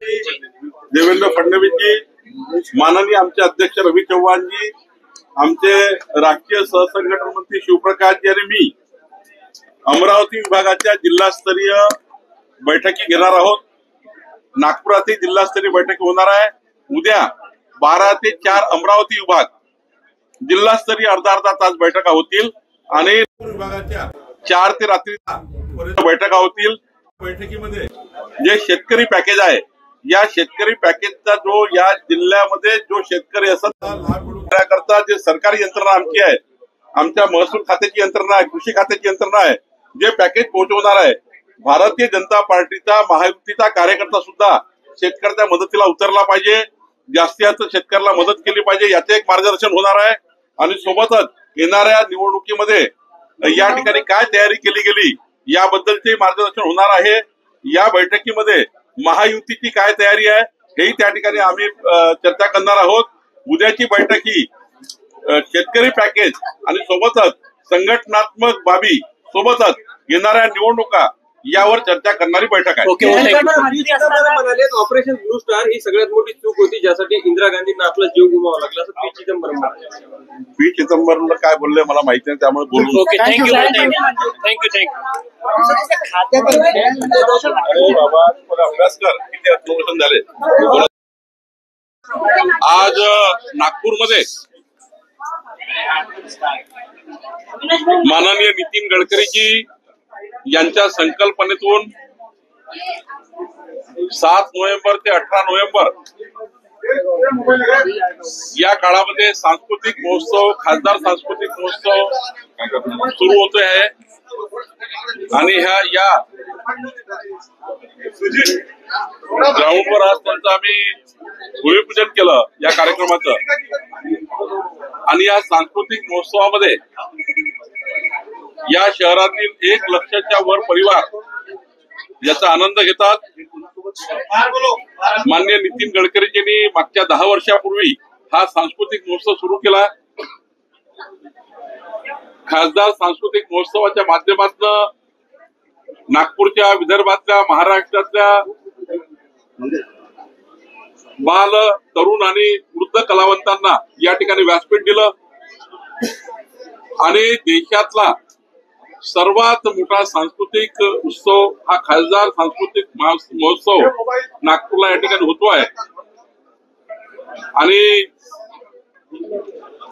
देवेंद्र फडणवीसजी, माननीय आमचे अध्यक्ष रवी चव्हाणजी, आमचे राष्ट्रीय सहसंघटन मंत्री शिवप्रकाशजी आणि मी अमरावती विभागाच्या जिल्हास्तरीय बैठकी घेणार आहोत। नागपुरातील जिल्हास्तरीय बैठक होणार आहे उद्या 12 ते 4 अमरावती विभाग जिल्हास्तरीय अर्धा तास बैठका होतील आणि विभागाच्या 4 ते रात्री बैठका होतील। बैठकीमध्ये जे शेतकरी पॅकेज आहे या शेतकरी पॅकेजचा जो या जिल्ह्यामध्ये जो शेतकरी असतात लाभ मिळवण्याकरता जे सरकारी यंत्रणा आमची आहे, आमच्या महसूल खात्याची यंत्रणा आहे, कृषी खात्याची यंत्रणा आहे, जे पॅकेज पोहोचवणार आहे, भारतीय जनता पार्टीचा महायुतीचा कार्यकर्ता सुद्धा शेतकऱ्याच्या मदतीला उतरला पाहिजे, जास्तीत जास्त शेतकऱ्याला मदत केली पाहिजे, याचे एक मार्गदर्शन होणार आहे। आणि सोबतच येणाऱ्या निवडणुकीमध्ये या ठिकाणी काय तयारी केली गेली याबद्दलचे मार्गदर्शन होणार आहे। या बैठकीमध्ये महायुतीची काय तयारी आहे हेही त्या ठिकाणी आम्ही चर्चा करणार आहोत। उद्याची बैठक ही शेतकरी पॅकेज आणि सोबतच संघटनात्मक बाबी सोबतच येणाऱ्या निवडणुका यावर चर्चा करणारी बैठक आहे। ऑपरेशन ब्लू स्टार ही सगळ्यात मोठी चूक होती, ज्यासाठी इंदिरा गांधींना आपला जीव गुमावा लागला असं पी चिदंबरम म्हणाले। पी चिदंबरमला काय बोलले मला माहिती नाही, त्यामुळे बोलू थँक्यू। अभ्यास कर किती अप्रोवेशन झाले। आज नागपूरमध्ये माननीय नितीन गडकरीजी यांच्या संकल्पनेतून 7 नोव्हेंबर ते 18 नोव्हेंबर या काळामध्ये सांस्कृतिक महोत्सव, खासदार सांस्कृतिक महोत्सव सुरू होतो आहे आणि या ग्राउंडवर आज त्यांचं आम्ही भूमिपूजन केलं या कार्यक्रमाचं। आणि या सांस्कृतिक महोत्सवामध्ये या शहरातील 1 लक्षाच्या वर परिवार याचा आनंद घेतात। माननीय नितीन गडकरीजींनी मागच्या 10 वर्षापूर्वी हा सांस्कृतिक महोत्सव सुरू केला। खासदार सांस्कृतिक महोत्सवाच्या माध्यमातून नागपूरच्या, विदर्भातल्या, महाराष्ट्रातल्या बाल, तरुण आणि वृद्ध कलावंतांना या ठिकाणी व्यासपीठ दिलं आणि देशातला सर्वात मोठा सांस्कृतिक उत्सव हा खासदार सांस्कृतिक महोत्सव नागपूरला या ठिकाणी होतो आहे। आणि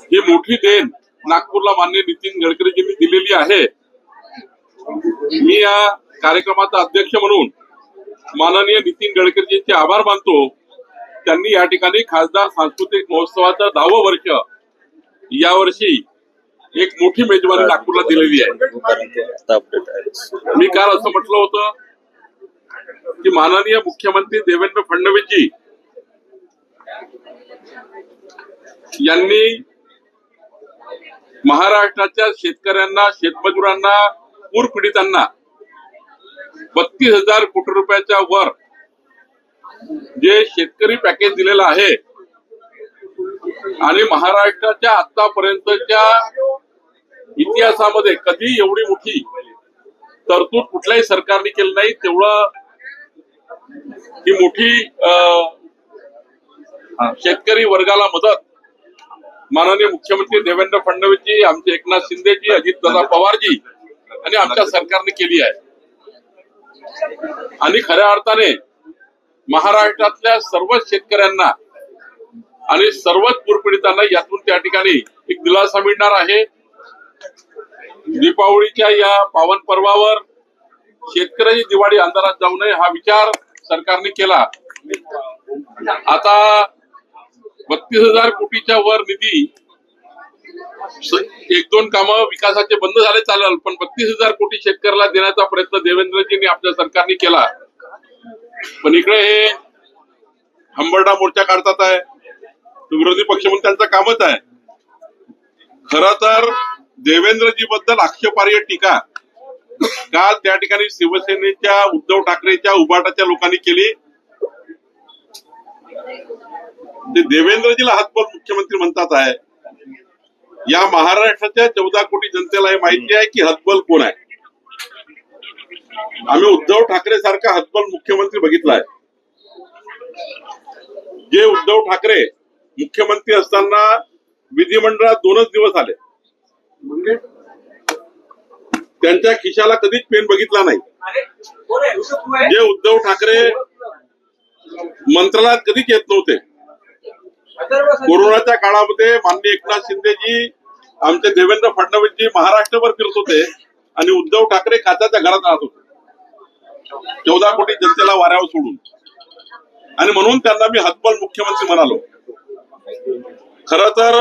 ही मोठी देण नागपूरला माननीय नितीन गडकरीजींनी दिलेली आहे। मी या कार्यक्रमाचा अध्यक्ष म्हणून माननीय नितीन गडकरीजींचे आभार मानतो। त्यांनी या ठिकाणी खासदार सांस्कृतिक महोत्सवाचं 10वं वर्ष यावर्षी एक मोठी मेजवानी नागपूरला दिलेली आहे। मी काल असं म्हटलं होतं की माननीय मुख्यमंत्री देवेंद्र फडणवीसजी यांनी महाराष्ट्राच्या शेतकऱ्यांना, शेतमजुरांना, पूरपीडितांना 32,000 कोटी रुपयाच्या वर जे शेतकरी पॅकेज दिलेलं आहे आणि महाराष्ट्राच्या आतापर्यंतच्या इतिहासामध्ये कधी एवढी मोठी तरतूद कुठल्याही सरकारने केली नाही। तेवढं ही मोठी शेतकरी वर्गाला मदत माननीय मुख्यमंत्री देवेंद्र फडणवीसजी, आमचे एकनाथ शिंदेजी, अजितदादा पवारजी आणि आमच्या सरकारने केली आहे। आणि खऱ्या अर्थाने महाराष्ट्रातल्या सर्वच शेतकऱ्यांना आणि सर्वच पूरपीडितांना यातून त्या ठिकाणी एक दिलासा मिळणार आहे। दीपावलीच्या या पावन पर्वावर शेतकऱ्याची दिवाळी अंधारात जाऊ नये हा विचार सरकारने केला। आता 32,000 कोटीच्या वर निधी, 1-2 कामं विकासाचे बंद झाले चालेल, पण 32,000 कोटी शेतकऱ्याला देण्याचा प्रयत्न देवेंद्रजींनी आपल्या सरकारने केला। पण इकडे हे हंबरडा मोर्चा काढतात आहे, विरोधी पक्ष म्हणून त्यांचं कामच आहे। खरं तर देवेंद्रजी बद्दल आक्षेपार्ह टीका काल त्या ठिकाणी शिवसेनेच्या, उद्धव ठाकरेच्या, उभाटाच्या लोकांनी केली। देवेंद्रजीला हातबल मुख्यमंत्री म्हणतात आहे। या महाराष्ट्राच्या 14 कोटी जनतेला हे माहिती आहे की हतबल कोण आहे। आम्ही उद्धव ठाकरे सारखा हतबल मुख्यमंत्री बघितलाय। जे उद्धव ठाकरे मुख्यमंत्री असताना विधिमंडळात 2च दिवस आले, त्यांच्या खिशाला कधीच पेन बघितला नाही. जे उद्धव ठाकरे मंत्रालयात कधीच येत नव्हते. कोरोनाच्या काळामध्ये माननीय एकनाथ शिंदेजी, आमचे देवेंद्र फडणवीसजी महाराष्ट्रभर फिरत होते आणि उद्धव ठाकरे खात्याच्या घरात राहत होते 14 कोटी जनतेला वाऱ्यावर सोडून. आणि म्हणून त्यांना मी हतबल मुख्यमंत्री म्हणालो. खर तर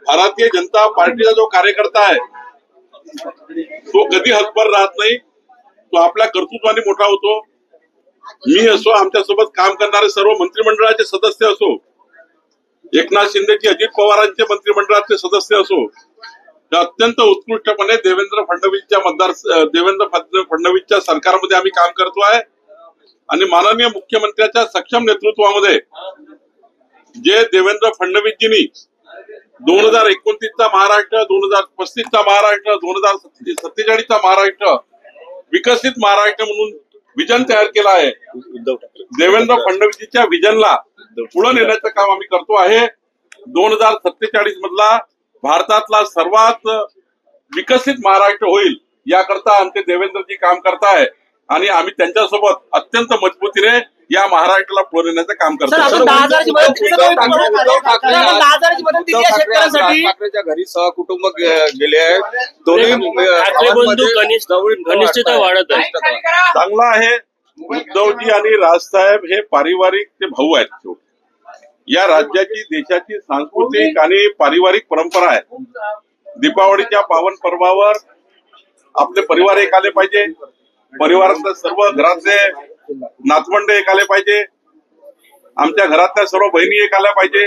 भारतीय जनता पार्टीचा जो कार्यकर्ता आहे तो कधी हतबल राहत नाही. तो आपल्या कर्तृत्वाने मोठा होतो. मी असो, आमच्यासोबत काम करणारे सर्व मंत्रिमंडळाचे सदस्य असो, एकनाथ शिंदेजी, अजित पवारांचे मंत्रिमंडळाचे सदस्य असो, तर अत्यंत उत्कृष्टपणे देवेंद्र फडणवीसच्या सरकारमध्ये आम्ही काम करतो आहे. आणि माननीय मुख्यमंत्र्यांच्या सक्षम नेतृत्वामध्ये जे देवेंद्र फडणवीसजींनी 2029चा महाराष्ट्र, 2035चा महाराष्ट्र, 2047चा महाराष्ट्र विकसित महाराष्ट्र म्हणून विजन तयार केलं आहे. देवेंद्र फडणवीसजीच्या विजनला पुढे नेण्याचं काम आम्ही करतो आहे. 2047 मधला भारतातला सर्वात विकसित महाराष्ट्र होईल याकरता आमचे देवेंद्रजी काम करताय आणि आम्ही त्यांच्यासोबत अत्यंत मजबूतीने या महाराष्ट्राला पुढे नेण्याचं काम करतो. ठाकरेच्या घरी सहकुटुंब गेले आहेत. दोन्ही घनिष्ठता वाढत आहे. चांगला आहे. उद्धवजी आणि राजसाहेब हे पारिवारिक ते भाऊ आहेत. या राज्याची, देशाची सांस्कृतिक आणि पारिवारिक परंपरा आहे. दीपावलीच्या पावन पर्वावर आपले परिवार एक आले पाहिजे. परिवारातल्या सर्व घरातले नातवंड एक आले पाहिजे. आमच्या घरातल्या सर्व बहिणी एक आल्या पाहिजे.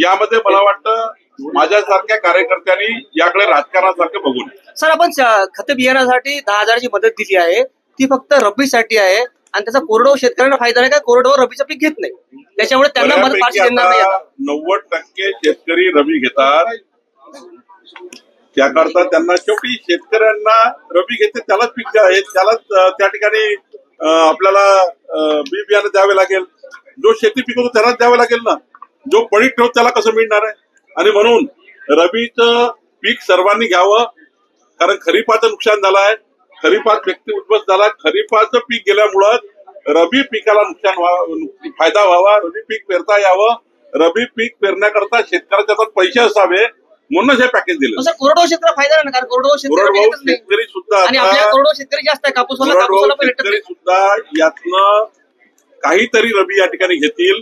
यामध्ये मला वाटतं माझ्यासारख्या कार्यकर्त्यांनी याकडे राजकारणासारखे बघून. सर, आपण खत बियाण्यासाठी 10,000ची मदत दिली आहे, ती फक्त रब्बीसाठी आहे आणि त्याचा कोरडवाहू शेतकऱ्यांना फायदा नाही का? कोरडवाहू रब्बीचं पीक घेत नाही, त्याच्यामुळे त्यांना मदत फारशी देणार नाही. 90% शेतकरी रबी घेतात. त्याकरता त्यांना शेवटी शेतकऱ्यांना रबी घेते त्यालाच पीक त्यालाच त्या ठिकाणी आपल्याला बी बियाणं द्यावे लागेल. जो शेती पिकवतो त्यालाच द्यावे लागेल ना. जो पडीक ठेवतो त्याला कसं मिळणार आहे? आणि म्हणून रबीचं पीक सर्वांनी घ्यावं. कारण खरीपाचं नुकसान झालं आहे. खरीपात व्यक्ती उद्ध्वस्त झाला. खरीपाचं पीक गेल्यामुळं रबी पिकाला फायदा व्हावा, रबी पीक पेरता यावं. रबी पीक पेरण्याकरता शेतकऱ्याच्या हातात पैसे असावे म्हणूनच हे पॅकेज दिलं. कोरडवाहू शेतकरी फायदा नाही, कारण कोरडवाहू शेतकरी सुद्धा शेतकरी जास्त आहे. कापूसवाला शेतकरी सुद्धा यातनं काहीतरी रबी या ठिकाणी घेतील.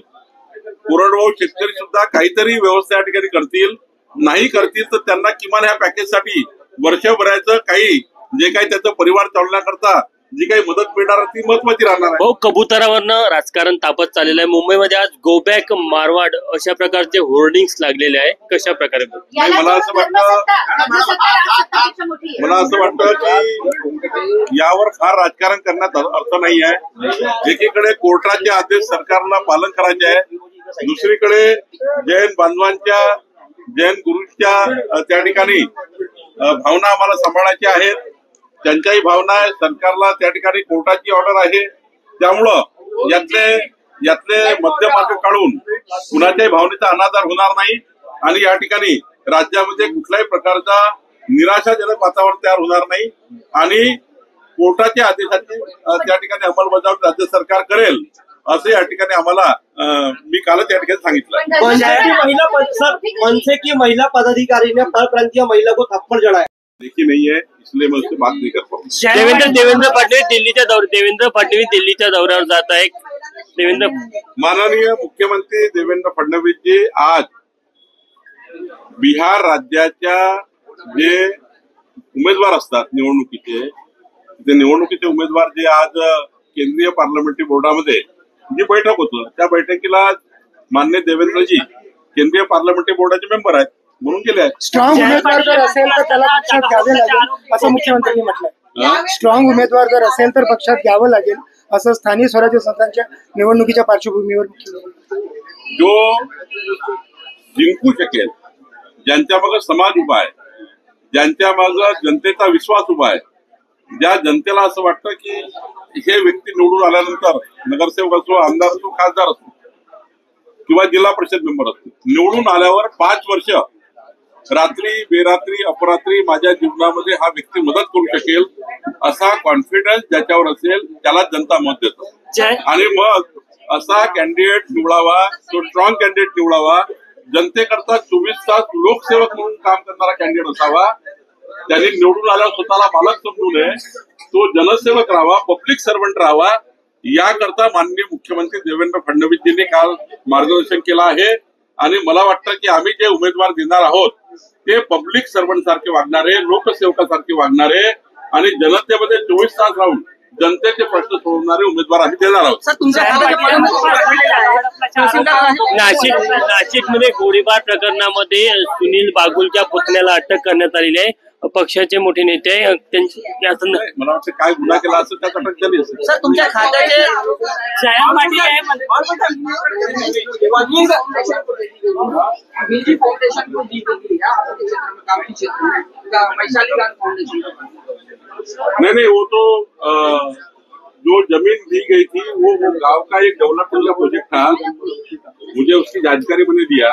कोरडवाहू शेतकरी सुद्धा काहीतरी व्यवस्था या ठिकाणी करतील. नाही करतील तर त्यांना किमान ह्या पॅकेजसाठी वर्षभराचं काही जे काही त्याचा परिवार चालवण्याकरता जी काही मदत मिळणार ती महत्वाची राहणार आहे. भाऊ, कबुतरावरनं राजकारण तापत चाललेलं आहे. मुंबईमध्ये आज गो बॅक मारवाड अशा प्रकारचे होर्डिंग्स लागलेले आहे. कशा प्रकारे? मला असं वाटतं की यावर फार राजकारण करण्यात अर्थ नाही आहे. एकीकडे कोर्टाचे आदेश सरकारला पालन करायचे आहे, दुसरीकडे जैन बांधवांच्या, जैन गुरूंच्या त्या ठिकाणी भावना आम्हाला सांभाळायच्या आहेत. त्यांच्याही भावना आहे. सरकारला त्या ठिकाणी कोर्टाची ऑर्डर आहे. त्यामुळं यातले मध्य मार्ग काढून कुणाच्याही भावनेचा अनादर होणार नाही आणि या ठिकाणी राज्यामध्ये कुठल्याही प्रकारचा निराशाजनक वातावरण तयार होणार नाही आणि कोर्टाच्या आदेशाची त्या ठिकाणी अंमलबजावणी राज्य सरकार करेल असं या ठिकाणी आम्हाला मी कालच या ठिकाणी सांगितलं. मनसे की महिला पदाधिकारी ने परप्रांतीय महिला को थप्पड़ जड़ाया देखी नहीं है, इसलिए मैं उससे बात नहीं कर पाऊँ. देवेंद्र फडणवीस दिल्लीच्या दौऱ्यावर जात आहे. माननीय मुख्यमंत्री देवेंद्र फडणवीस जी आज बिहार राज्याच्या जे उमेदवार असतात निवडणुकीचे उमेदवार जे आज केंद्रीय पार्लमेंटरी बोर्डामध्ये जी बैठक होतं त्या बैठकीला माननीय देवेंद्रजी केंद्रीय पार्लमेंटरी बोर्डाचे मेंबर आहेत म्हणून गेले आहेत. स्ट्रॉंग उमेदवार जर असेल तर त्याला पक्षात घ्यावे लागेल असं मुख्यमंत्र्यांनी म्हटलंय. स्ट्रॉंग उमेदवार जर असेल तर पक्षात घ्यावं लागेल असं स्थानिक स्वराज्य संस्थांच्या निवडणुकीच्या पार्श्वभूमीवर जो जिंकू शकेल, ज्यांच्या मागे समाज उभा आहे, ज्यांच्या मागे जनतेचा विश्वास उभा आहे ज्या जनतेला असं वाटतं की हे व्यक्ती निवडून आल्यानंतर नगरसेवक असो, आमदार असो, खासदार असो किंवा जिल्हा परिषद मेंबर असो, निवडून आल्यावर 5 वर्ष रात्री बेरात्री अपरात्री माझ्या जीवनामध्ये हा व्यक्ती मदत करू शकेल असा कॉन्फिडन्स ज्याच्यावर असेल त्याला जनता मत देतो आणि मग असा कॅन्डिडेट निवडावा, तो स्ट्रॉंग कॅन्डिडेट निवडावा, जनतेकरता 24 तास लोकसेवक म्हणून काम करणारा कॅन्डिडेट असावा. त्यांनी निवडून आल्यावर स्वतःला मालक समजू नये, तो जनसेवक राहावा, पब्लिक सर्वंट राहावा. याकरता माननीय मुख्यमंत्री देवेंद्र फडणवीसजींनी काल मार्गदर्शन केलं आहे आणि मला वाटतं की आम्ही जे उमेदवार देणार आहोत ते पब्लिक सर्वंट सारखे वागणारे, लोकसेवकासारखे वागणारे आणि जनतेमध्ये 24 तास राहून जनतेचे प्रश्न सोडवणारे उमेदवार आम्ही देणार आहोत. सर तुमच्या नाशिकमध्ये गोळीबार प्रकरणामध्ये सुनील बागुलच्या पुतण्याला अटक करण्यात आलेली आहे. पक्षाचे मोठे नेते आहे मला वाटतं काय गुन्हा केला असं त्यात अटक झाली असेल. सर तुमच्या खात्याचे निजी फाउंडेशन को दी गई है आपके क्षेत्र में, काफी क्षेत्र में वैशाली गांधी फाउंडेशन नहीं वो तो जो जमीन दी गई थी वो गांव का एक डेवलपमेंट का प्रोजेक्ट था, मुझे उसकी जानकारी मैंने दिया.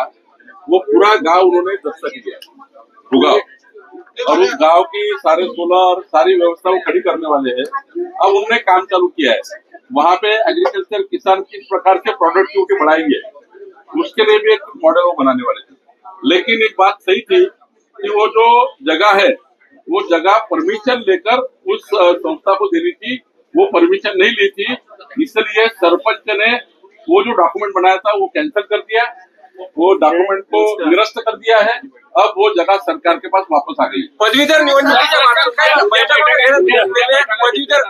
वो पूरा गांव उन्होंने दस्तक दिया, वो गांव, और उस गांव की सारे सोलर सारी व्यवस्था वो खड़ी करने वाले हैं. अब उन्होंने काम चालू किया है. वहाँ पे एग्रीकल्चर किसान किस प्रकार से प्रोडक्टिविटी बढ़ाएंगे उसके लिए भी एक मॉडल वो बनाने वाले थे. लेकिन एक बात सही थी कि वो जो जगह है वो जगह परमिशन लेकर उस संस्था को देनी थी, वो परमिशन नहीं ली थी. इसलिए सरपंच ने वो जो डॉक्यूमेंट बनाया था वो कैंसिल कर दिया, वो डॉक्यूमेंट को निरस्त कर दिया है. अब वो जगह सरकार के पास वापस आ गई. पदवीधर निवडणुकीच्या मार्गात काय पदवीधर